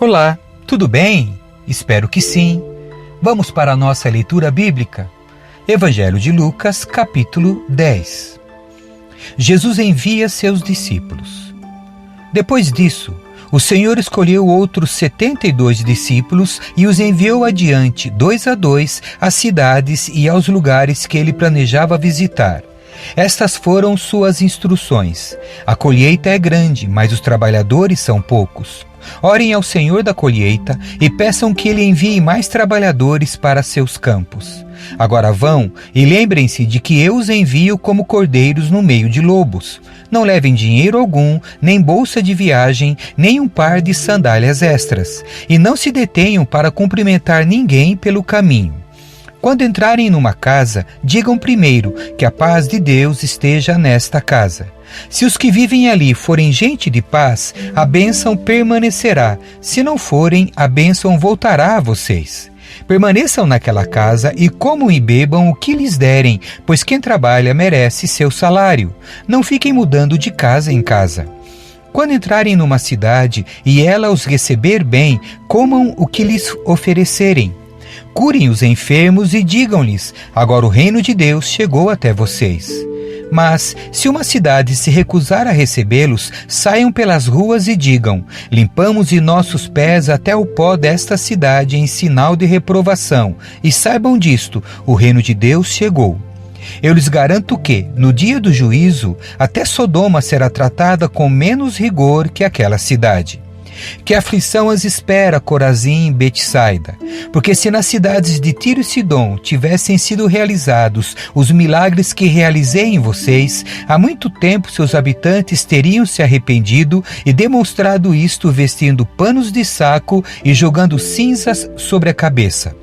Olá, tudo bem? Espero que sim. Vamos para a nossa leitura bíblica. Evangelho de Lucas, capítulo 10. Jesus envia seus discípulos. Depois disso, o Senhor escolheu outros 72 discípulos e os enviou adiante, 2 a 2, às cidades e aos lugares que ele planejava visitar. Estas foram suas instruções. A colheita é grande, mas os trabalhadores são poucos. Orem ao Senhor da colheita e peçam que Ele envie mais trabalhadores para seus campos. Agora vão e lembrem-se de que eu os envio como cordeiros no meio de lobos. Não levem dinheiro algum, nem bolsa de viagem, nem um par de sandálias extras. E não se detenham para cumprimentar ninguém pelo caminho. Quando entrarem numa casa, digam primeiro que a paz de Deus esteja nesta casa. Se os que vivem ali forem gente de paz, a bênção permanecerá. Se não forem, a bênção voltará a vocês. Permaneçam naquela casa e comam e bebam o que lhes derem, pois quem trabalha merece seu salário. Não fiquem mudando de casa em casa. Quando entrarem numa cidade e ela os receber bem, comam o que lhes oferecerem. Curem os enfermos e digam-lhes: agora o reino de Deus chegou até vocês. Mas, se uma cidade se recusar a recebê-los, saiam pelas ruas e digam: limpamos de nossos pés até o pó desta cidade em sinal de reprovação, e saibam disto, o reino de Deus chegou. Eu lhes garanto que, no dia do juízo, até Sodoma será tratada com menos rigor que aquela cidade. Que aflição as espera, Corazim e Betsaida, porque se nas cidades de Tiro e Sidom tivessem sido realizados os milagres que realizei em vocês, há muito tempo seus habitantes teriam se arrependido e demonstrado isto vestindo panos de saco e jogando cinzas sobre a cabeça.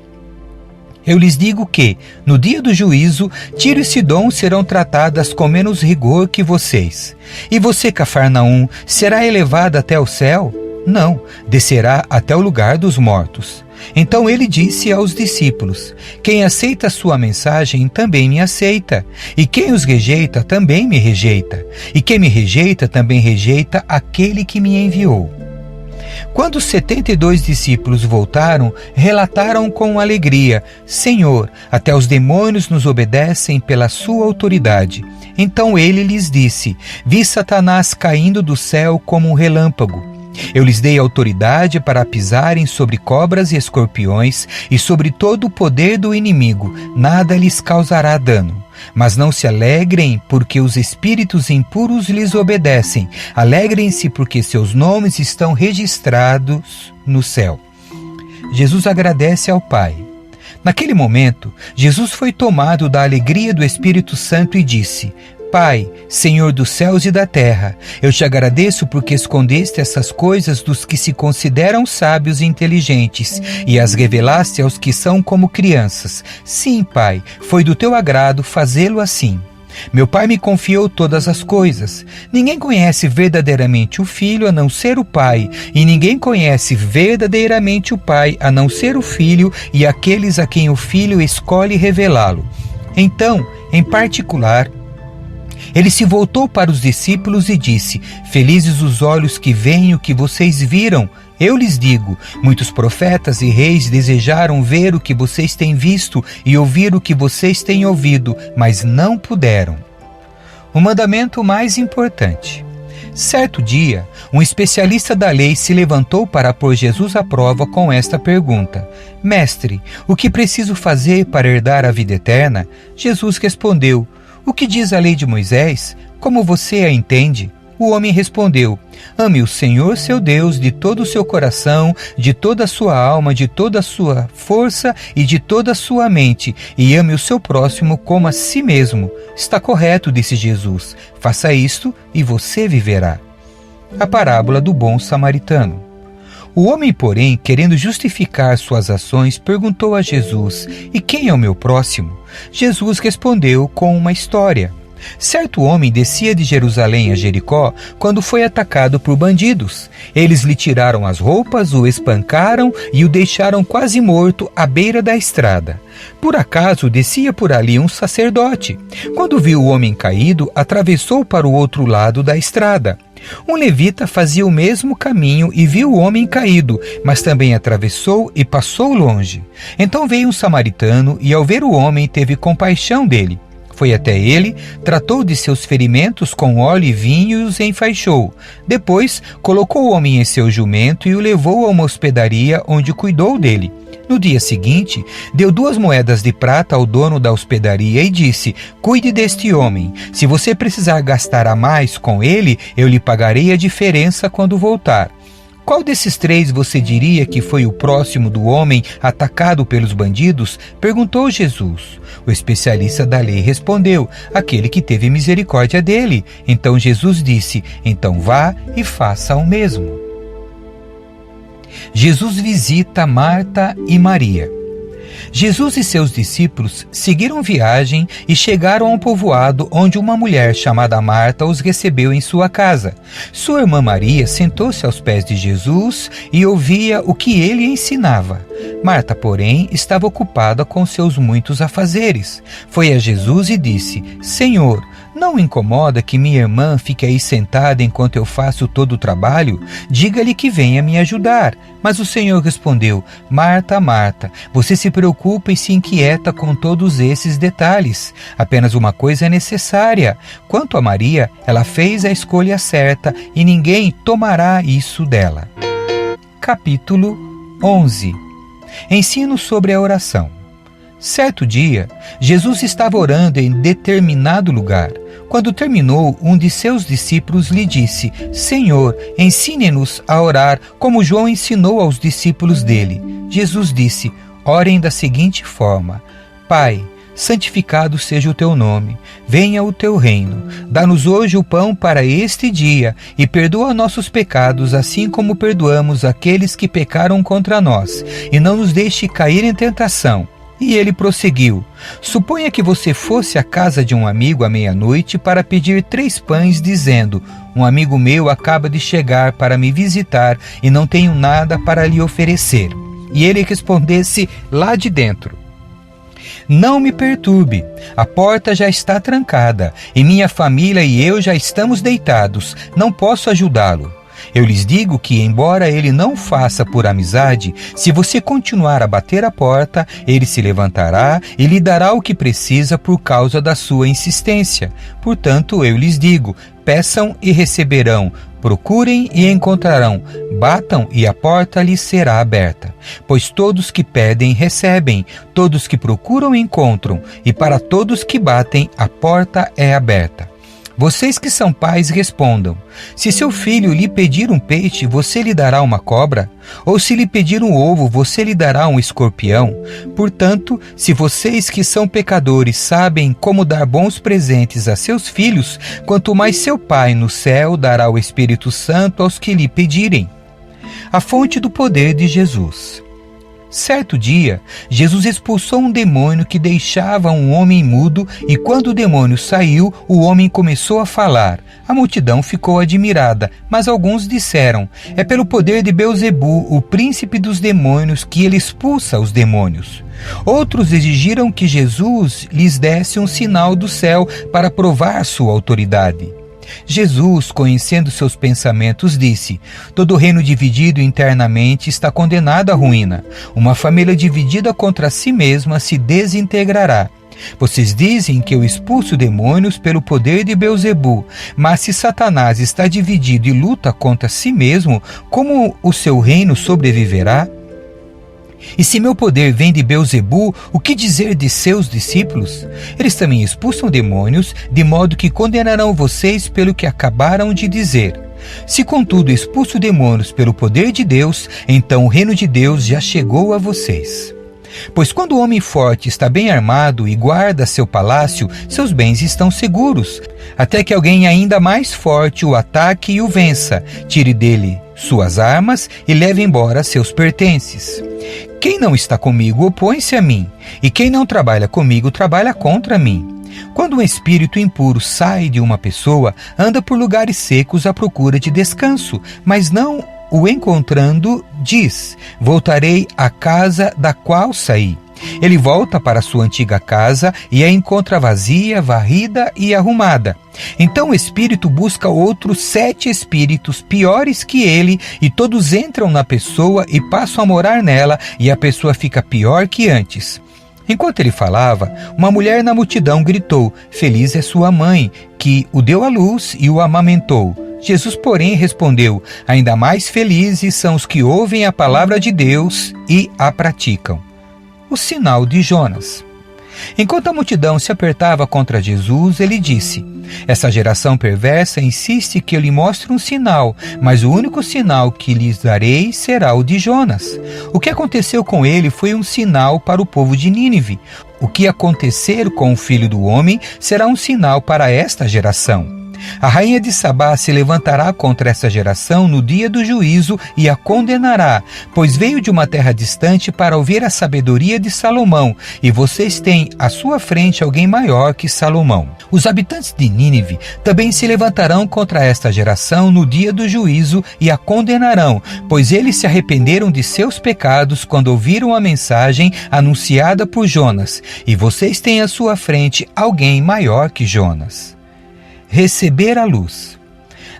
Eu lhes digo que, no dia do juízo, Tiro e Sidom serão tratadas com menos rigor que vocês. E você, Cafarnaum, será elevada até o céu? Não, descerá até o lugar dos mortos. Então ele disse aos discípulos: quem aceita a sua mensagem também me aceita, e quem os rejeita também me rejeita, e quem me rejeita também rejeita aquele que me enviou. Quando os 72 discípulos voltaram, relataram com alegria: Senhor, até os demônios nos obedecem pela sua autoridade. Então ele lhes disse: vi Satanás caindo do céu como um relâmpago. Eu lhes dei autoridade para pisarem sobre cobras e escorpiões e sobre todo o poder do inimigo, nada lhes causará dano. Mas não se alegrem porque os espíritos impuros lhes obedecem. Alegrem-se porque seus nomes estão registrados no céu. Jesus agradece ao Pai. Naquele momento, Jesus foi tomado da alegria do Espírito Santo e disse: Pai, Senhor dos céus e da terra, eu te agradeço porque escondeste essas coisas dos que se consideram sábios e inteligentes e as revelaste aos que são como crianças. Sim, Pai, foi do teu agrado fazê-lo assim. Meu Pai me confiou todas as coisas. Ninguém conhece verdadeiramente o Filho a não ser o Pai, e ninguém conhece verdadeiramente o Pai a não ser o Filho e aqueles a quem o Filho escolhe revelá-lo. Então, em particular, ele se voltou para os discípulos e disse: felizes os olhos que veem o que vocês viram. Eu lhes digo, muitos profetas e reis desejaram ver o que vocês têm visto e ouvir o que vocês têm ouvido, mas não puderam. O mandamento mais importante. Certo dia, um especialista da lei se levantou para pôr Jesus à prova com esta pergunta: Mestre, o que preciso fazer para herdar a vida eterna? Jesus respondeu: O que diz a lei de Moisés? Como você a entende? O homem respondeu: ame o Senhor seu Deus de todo o seu coração, de toda a sua alma, de toda a sua força e de toda a sua mente, e ame o seu próximo como a si mesmo. Está correto, disse Jesus. Faça isto e você viverá. A parábola do bom samaritano. O homem, porém, querendo justificar suas ações, perguntou a Jesus: e quem é o meu próximo? Jesus respondeu com uma história. Certo homem descia de Jerusalém a Jericó quando foi atacado por bandidos. Eles lhe tiraram as roupas, o espancaram e o deixaram quase morto à beira da estrada. Por acaso descia por ali um sacerdote. Quando viu o homem caído, atravessou para o outro lado da estrada. Um levita fazia o mesmo caminho e viu o homem caído, mas também atravessou e passou longe. Então veio um samaritano e, ao ver o homem, teve compaixão dele. Foi até ele, tratou de seus ferimentos com óleo e vinho e os enfaixou. Depois, colocou o homem em seu jumento e o levou a uma hospedaria, onde cuidou dele. No dia seguinte, deu 2 moedas de prata ao dono da hospedaria e disse: cuide deste homem. Se você precisar gastar a mais com ele, eu lhe pagarei a diferença quando voltar. Qual desses 3 você diria que foi o próximo do homem atacado pelos bandidos? Perguntou Jesus. O especialista da lei respondeu: aquele que teve misericórdia dele. Então Jesus disse: então vá e faça o mesmo. Jesus visita Marta e Maria. Jesus e seus discípulos seguiram viagem e chegaram a um povoado onde uma mulher chamada Marta os recebeu em sua casa. Sua irmã Maria sentou-se aos pés de Jesus e ouvia o que ele ensinava. Marta, porém, estava ocupada com seus muitos afazeres. Foi a Jesus e disse: Senhor, não incomoda que minha irmã fique aí sentada enquanto eu faço todo o trabalho? Diga-lhe que venha me ajudar. Mas o Senhor respondeu: Marta, Marta, você se preocupa e se inquieta com todos esses detalhes. Apenas uma coisa é necessária. Quanto a Maria, ela fez a escolha certa e ninguém tomará isso dela. Capítulo 11. Ensino sobre a oração. Certo dia, Jesus estava orando em determinado lugar. Quando terminou, um de seus discípulos lhe disse: Senhor, ensine-nos a orar como João ensinou aos discípulos dele. Jesus disse: orem da seguinte forma: Pai, santificado seja o teu nome, venha o teu reino, dá-nos hoje o pão para este dia e perdoa nossos pecados, assim como perdoamos aqueles que pecaram contra nós, e não nos deixe cair em tentação. E ele prosseguiu: suponha que você fosse à casa de um amigo à meia-noite para pedir 3 pães, dizendo: um amigo meu acaba de chegar para me visitar e não tenho nada para lhe oferecer. E ele respondesse lá de dentro: não me perturbe, a porta já está trancada e minha família e eu já estamos deitados, não posso ajudá-lo. Eu lhes digo que, embora ele não faça por amizade, se você continuar a bater a porta, ele se levantará e lhe dará o que precisa por causa da sua insistência. Portanto, eu lhes digo: peçam e receberão, procurem e encontrarão, batam e a porta lhes será aberta. Pois todos que pedem, recebem, todos que procuram, encontram, e para todos que batem, a porta é aberta. Vocês que são pais, respondam: se seu filho lhe pedir um peixe, você lhe dará uma cobra? Ou se lhe pedir um ovo, você lhe dará um escorpião? Portanto, se vocês que são pecadores sabem como dar bons presentes a seus filhos, quanto mais seu Pai no céu dará o Espírito Santo aos que lhe pedirem. A fonte do poder de Jesus. Certo dia, Jesus expulsou um demônio que deixava um homem mudo, e quando o demônio saiu, o homem começou a falar. A multidão ficou admirada, mas alguns disseram: é pelo poder de Beelzebu, o príncipe dos demônios, que ele expulsa os demônios. Outros exigiram que Jesus lhes desse um sinal do céu para provar sua autoridade. Jesus, conhecendo seus pensamentos, disse: todo reino dividido internamente está condenado à ruína. Uma família dividida contra si mesma se desintegrará. Vocês dizem que eu expulso demônios pelo poder de Beelzebu, mas se Satanás está dividido e luta contra si mesmo, como o seu reino sobreviverá? E se meu poder vem de Beelzebu, o que dizer de seus discípulos? Eles também expulsam demônios, de modo que condenarão vocês pelo que acabaram de dizer. Se, contudo, expulso demônios pelo poder de Deus, então o reino de Deus já chegou a vocês. Pois quando o homem forte está bem armado e guarda seu palácio, seus bens estão seguros, até que alguém ainda mais forte o ataque e o vença, tire dele suas armas e leve embora seus pertences. Quem não está comigo opõe-se a mim, e quem não trabalha comigo trabalha contra mim. Quando um espírito impuro sai de uma pessoa, anda por lugares secos à procura de descanso, mas não o encontrando, diz: voltarei à casa da qual saí. Ele volta para sua antiga casa e a encontra vazia, varrida e arrumada. Então o espírito busca outros 7 espíritos piores que ele, e todos entram na pessoa e passam a morar nela, e a pessoa fica pior que antes. Enquanto ele falava, uma mulher na multidão gritou: "Feliz é sua mãe, que o deu à luz e o amamentou." Jesus, porém, respondeu: "Ainda mais felizes são os que ouvem a palavra de Deus e a praticam." O sinal de Jonas. Enquanto a multidão se apertava contra Jesus, ele disse: "Essa geração perversa insiste que eu lhe mostre um sinal, mas o único sinal que lhes darei será o de Jonas." O que aconteceu com ele foi um sinal para o povo de Nínive. O que acontecer com o Filho do Homem será um sinal para esta geração. A rainha de Sabá se levantará contra essa geração no dia do juízo e a condenará, pois veio de uma terra distante para ouvir a sabedoria de Salomão, e vocês têm à sua frente alguém maior que Salomão. Os habitantes de Nínive também se levantarão contra esta geração no dia do juízo e a condenarão, pois eles se arrependeram de seus pecados quando ouviram a mensagem anunciada por Jonas, e vocês têm à sua frente alguém maior que Jonas. Receber a luz.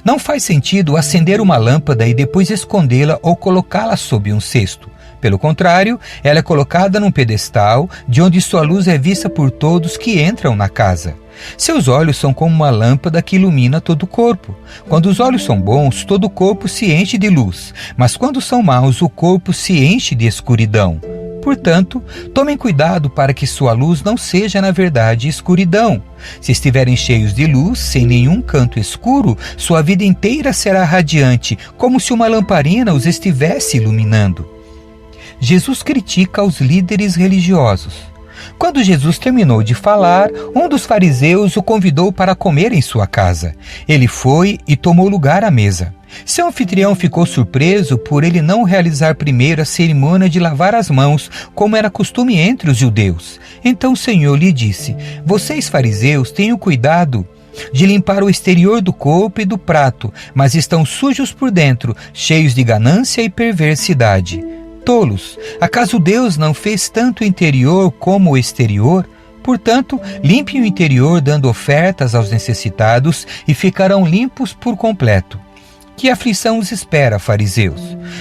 Não faz sentido acender uma lâmpada e depois escondê-la ou colocá-la sob um cesto. Pelo contrário, ela é colocada num pedestal, de onde sua luz é vista por todos que entram na casa. Seus olhos são como uma lâmpada que ilumina todo o corpo. Quando os olhos são bons, todo o corpo se enche de luz, mas quando são maus, o corpo se enche de escuridão. Portanto, tomem cuidado para que sua luz não seja, na verdade, escuridão. Se estiverem cheios de luz, sem nenhum canto escuro, sua vida inteira será radiante, como se uma lamparina os estivesse iluminando. Jesus critica os líderes religiosos. Quando Jesus terminou de falar, um dos fariseus o convidou para comer em sua casa. Ele foi e tomou lugar à mesa. Seu anfitrião ficou surpreso por ele não realizar primeiro a cerimônia de lavar as mãos, como era costume entre os judeus. Então o Senhor lhe disse: "Vocês, fariseus, tenham cuidado de limpar o exterior do corpo e do prato, mas estão sujos por dentro, cheios de ganância e perversidade. Tolos, acaso Deus não fez tanto o interior como o exterior? Portanto, limpem o interior dando ofertas aos necessitados e ficarão limpos por completo. Que aflição os espera, fariseus?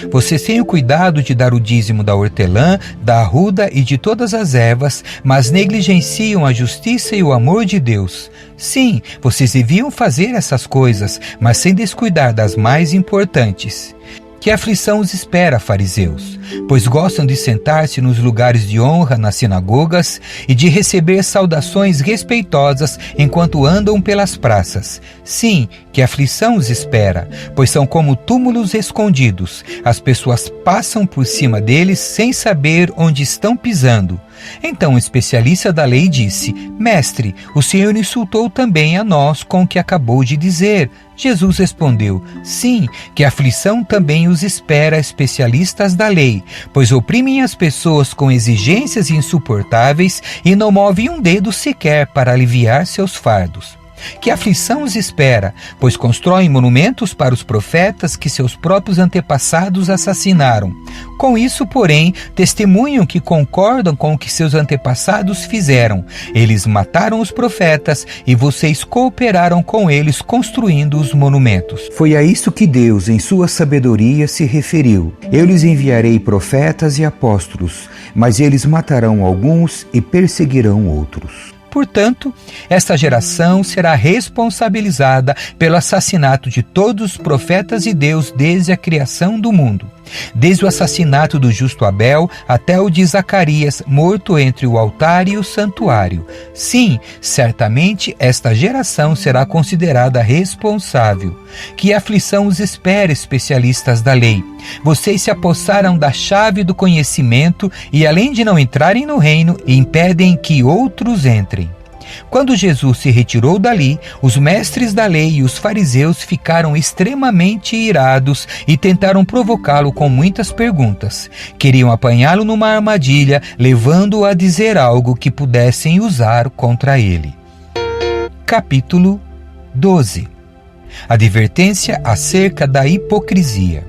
Vocês têm o cuidado de dar o dízimo da hortelã, da arruda e de todas as ervas, mas negligenciam a justiça e o amor de Deus. Sim, vocês deviam fazer essas coisas, mas sem descuidar das mais importantes. Que aflição os espera, fariseus? Pois gostam de sentar-se nos lugares de honra nas sinagogas e de receber saudações respeitosas enquanto andam pelas praças. Sim, que aflição os espera, pois são como túmulos escondidos. As pessoas passam por cima deles sem saber onde estão pisando. Então o especialista da lei disse: "Mestre, o Senhor insultou também a nós com o que acabou de dizer." Jesus respondeu: "Sim, que aflição também os espera, especialistas da lei, pois oprimem as pessoas com exigências insuportáveis e não movem um dedo sequer para aliviar seus fardos. Que aflição os espera, pois constroem monumentos para os profetas que seus próprios antepassados assassinaram. Com isso, porém, testemunham que concordam com o que seus antepassados fizeram. Eles mataram os profetas e vocês cooperaram com eles construindo os monumentos." Foi a isso que Deus, em sua sabedoria, se referiu: "Eu lhes enviarei profetas e apóstolos, mas eles matarão alguns e perseguirão outros." Portanto, esta geração será responsabilizada pelo assassinato de todos os profetas de Deus desde a criação do mundo. Desde o assassinato do justo Abel até o de Zacarias, morto entre o altar e o santuário. Sim, certamente esta geração será considerada responsável. Que aflição os espera, especialistas da lei? Vocês se apossaram da chave do conhecimento e, além de não entrarem no reino, impedem que outros entrem. Quando Jesus se retirou dali, os mestres da lei e os fariseus ficaram extremamente irados e tentaram provocá-lo com muitas perguntas. Queriam apanhá-lo numa armadilha, levando-o a dizer algo que pudessem usar contra ele. Capítulo 12. Advertência acerca da hipocrisia.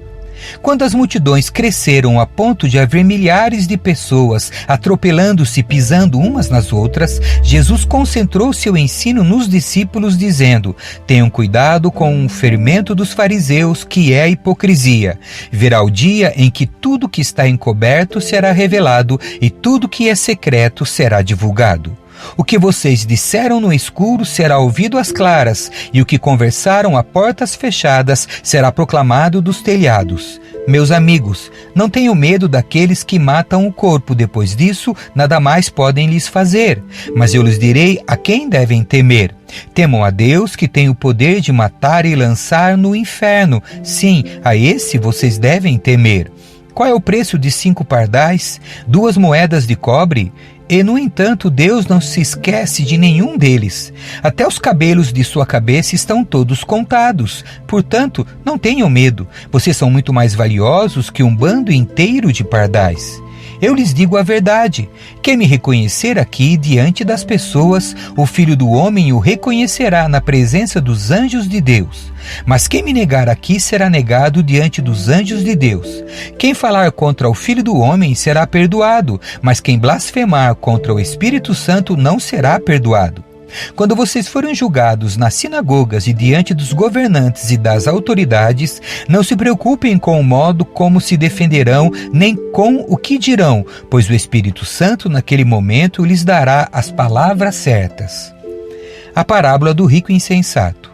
Quando as multidões cresceram a ponto de haver milhares de pessoas atropelando-se e pisando umas nas outras, Jesus concentrou seu ensino nos discípulos, dizendo: tenham cuidado com o fermento dos fariseus, que é a hipocrisia. Virá o dia em que tudo que está encoberto será revelado e tudo que é secreto será divulgado. O que vocês disseram no escuro será ouvido às claras, e o que conversaram a portas fechadas será proclamado dos telhados. Meus amigos, não tenham medo daqueles que matam o corpo. Depois disso, nada mais podem lhes fazer. Mas eu lhes direi a quem devem temer. Temam a Deus, que tem o poder de matar e lançar no inferno. Sim, a esse vocês devem temer. Qual é o preço de 5 pardais? 2 moedas de cobre? E, no entanto, Deus não se esquece de nenhum deles. Até os cabelos de sua cabeça estão todos contados. Portanto, não tenham medo. Vocês são muito mais valiosos que um bando inteiro de pardais. Eu lhes digo a verdade. Quem me reconhecer aqui diante das pessoas, o Filho do Homem o reconhecerá na presença dos anjos de Deus. Mas quem me negar aqui será negado diante dos anjos de Deus. Quem falar contra o Filho do Homem será perdoado, mas quem blasfemar contra o Espírito Santo não será perdoado. Quando vocês forem julgados nas sinagogas e diante dos governantes e das autoridades, não se preocupem com o modo como se defenderão, nem com o que dirão, pois o Espírito Santo naquele momento lhes dará as palavras certas. A parábola do rico insensato.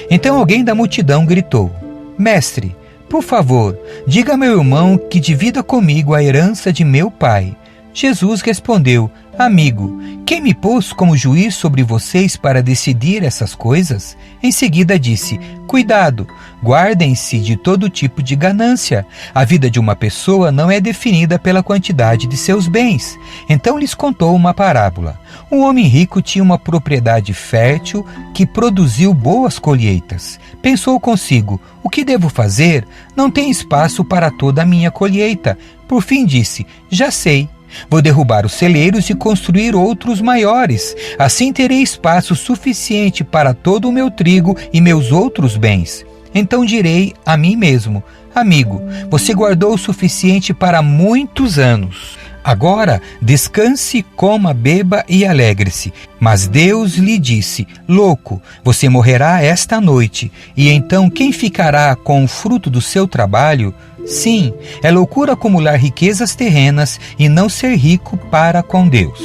Então alguém da multidão gritou: Mestre, por favor, diga a meu irmão que divida comigo a herança de meu pai. Jesus respondeu: Amigo, quem me pôs como juiz sobre vocês para decidir essas coisas? Em seguida disse: Cuidado, guardem-se de todo tipo de ganância. A vida de uma pessoa não é definida pela quantidade de seus bens. Então lhes contou uma parábola. Um homem rico tinha uma propriedade fértil que produziu boas colheitas. Pensou consigo: o que devo fazer? Não tem espaço para toda a minha colheita. Por fim disse: Já sei. Vou derrubar os celeiros e construir outros maiores. Assim terei espaço suficiente para todo o meu trigo e meus outros bens. Então direi a mim mesmo: Amigo, você guardou o suficiente para muitos anos. Agora descanse, coma, beba e alegre-se. Mas Deus lhe disse: Louco, você morrerá esta noite. E então quem ficará com o fruto do seu trabalho? Sim, é loucura acumular riquezas terrenas e não ser rico para com Deus.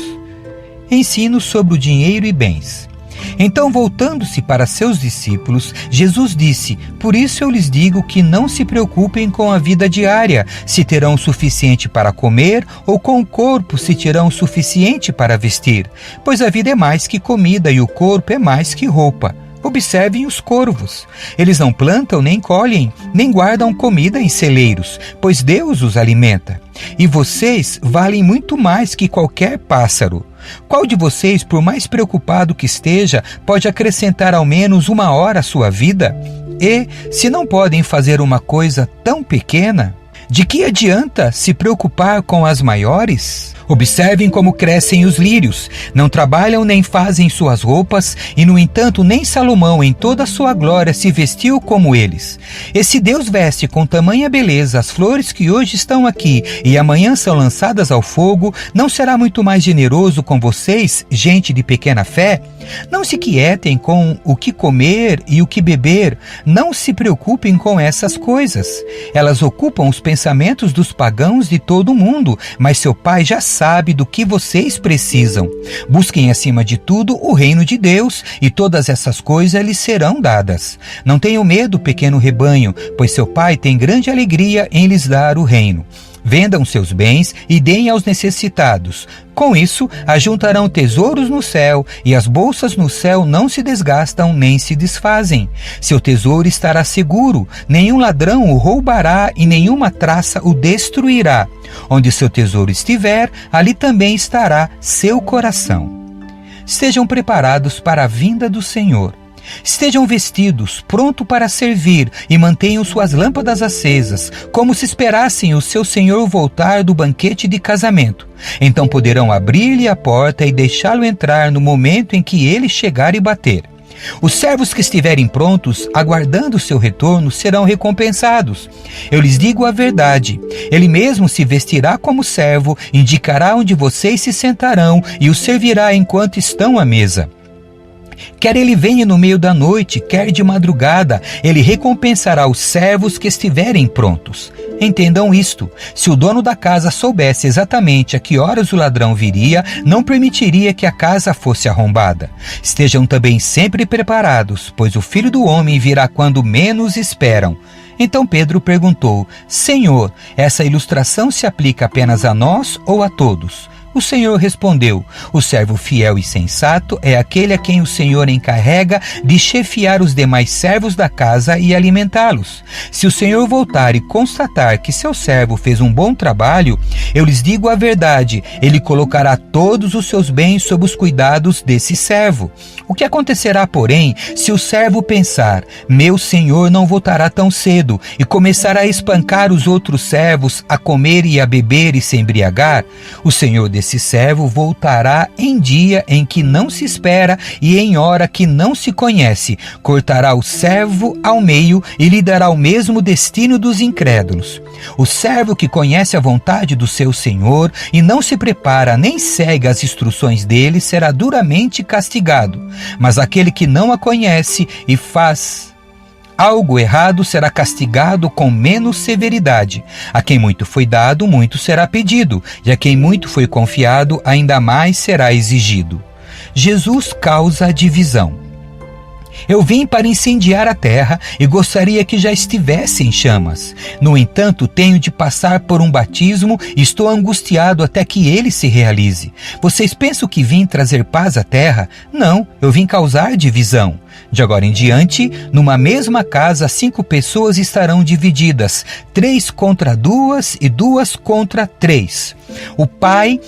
Ensino sobre o dinheiro e bens. Então, voltando-se para seus discípulos, Jesus disse: Por isso eu lhes digo que não se preocupem com a vida diária, se terão o suficiente para comer, ou com o corpo, se terão o suficiente para vestir. Pois a vida é mais que comida e o corpo é mais que roupa. Observem os corvos. Eles não plantam, nem colhem, nem guardam comida em celeiros, pois Deus os alimenta. E vocês valem muito mais que qualquer pássaro. Qual de vocês, por mais preocupado que esteja, pode acrescentar ao menos 1 hora à sua vida? E, se não podem fazer uma coisa tão pequena, de que adianta se preocupar com as maiores? Observem como crescem os lírios. Não trabalham nem fazem suas roupas, e no entanto nem Salomão em toda a sua glória se vestiu como eles. E se Deus veste com tamanha beleza as flores que hoje estão aqui e amanhã são lançadas ao fogo, não será muito mais generoso com vocês, gente de pequena fé? Não se quietem com o que comer e o que beber. Não se preocupem com essas coisas. Elas ocupam os pensamentos dos pagãos de todo o mundo, mas seu Pai já sabe do que vocês precisam. Busquem acima de tudo o reino de Deus, e todas essas coisas lhes serão dadas. Não tenham medo, pequeno rebanho, pois seu Pai tem grande alegria em lhes dar o reino. Vendam seus bens e deem aos necessitados. Com isso, ajuntarão tesouros no céu, e as bolsas no céu não se desgastam nem se desfazem. Seu tesouro estará seguro, nenhum ladrão o roubará e nenhuma traça o destruirá. Onde seu tesouro estiver, ali também estará seu coração. Estejam preparados para a vinda do Senhor. Estejam vestidos, pronto para servir, e mantenham suas lâmpadas acesas, como se esperassem o seu Senhor voltar do banquete de casamento. Então poderão abrir-lhe a porta e deixá-lo entrar no momento em que ele chegar e bater. Os servos que estiverem prontos, aguardando o seu retorno, serão recompensados. Eu lhes digo a verdade. Ele mesmo se vestirá como servo, indicará onde vocês se sentarão e os servirá enquanto estão à mesa. Quer ele venha no meio da noite, quer de madrugada, ele recompensará os servos que estiverem prontos. Entendam isto: se o dono da casa soubesse exatamente a que horas o ladrão viria, não permitiria que a casa fosse arrombada. Estejam também sempre preparados, pois o Filho do Homem virá quando menos esperam. Então Pedro perguntou: Senhor, essa ilustração se aplica apenas a nós ou a todos? O Senhor respondeu: o servo fiel e sensato é aquele a quem o Senhor encarrega de chefiar os demais servos da casa e alimentá-los. Se o Senhor voltar e constatar que seu servo fez um bom trabalho, eu lhes digo a verdade, ele colocará todos os seus bens sob os cuidados desse servo. O que acontecerá, porém, se o servo pensar: meu senhor não voltará tão cedo, e começar a espancar os outros servos, a comer e a beber e se embriagar? O senhor desse servo voltará em dia em que não se espera e em hora que não se conhece, cortará o servo ao meio e lhe dará o mesmo destino dos incrédulos. O servo que conhece a vontade do seu senhor e não se prepara nem segue as instruções dele será duramente castigado, mas aquele que não a conhece e faz algo errado será castigado com menos severidade. A quem muito foi dado, muito será pedido, e a quem muito foi confiado, ainda mais será exigido. Jesus causa divisão. Eu vim para incendiar a terra e gostaria que já estivesse em chamas. No entanto, tenho de passar por um batismo e estou angustiado até que ele se realize. Vocês pensam que vim trazer paz à terra? Não, eu vim causar divisão. De agora em diante, numa mesma casa, 5 pessoas estarão divididas, 3 contra 2 e 2 contra 3. O pai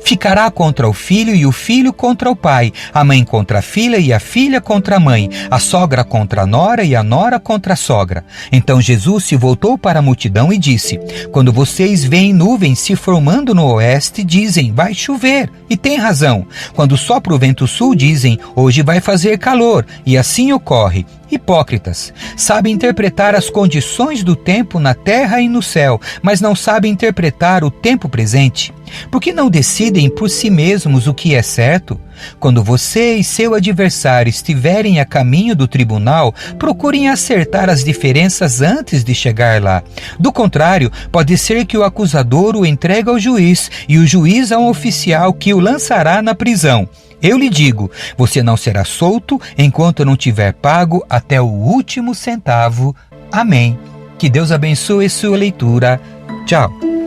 ficará contra o filho e o filho contra o pai, a mãe contra a filha e a filha contra a mãe, a sogra contra a nora e a nora contra a sogra. Então Jesus se voltou para a multidão e disse: quando vocês veem nuvens se formando no oeste, dizem: vai chover, e tem razão. Quando sopra o vento sul, dizem: hoje vai fazer calor, e assim ocorre. Hipócritas, sabem interpretar as condições do tempo na terra e no céu, mas não sabem interpretar o tempo presente. Por que não decidem por si mesmos o que é certo? Quando você e seu adversário estiverem a caminho do tribunal, procurem acertar as diferenças antes de chegar lá. Do contrário, pode ser que o acusador o entregue ao juiz e o juiz a um oficial que o lançará na prisão. Eu lhe digo, você não será solto enquanto não tiver pago até o último centavo. Amém. Que Deus abençoe sua leitura. Tchau.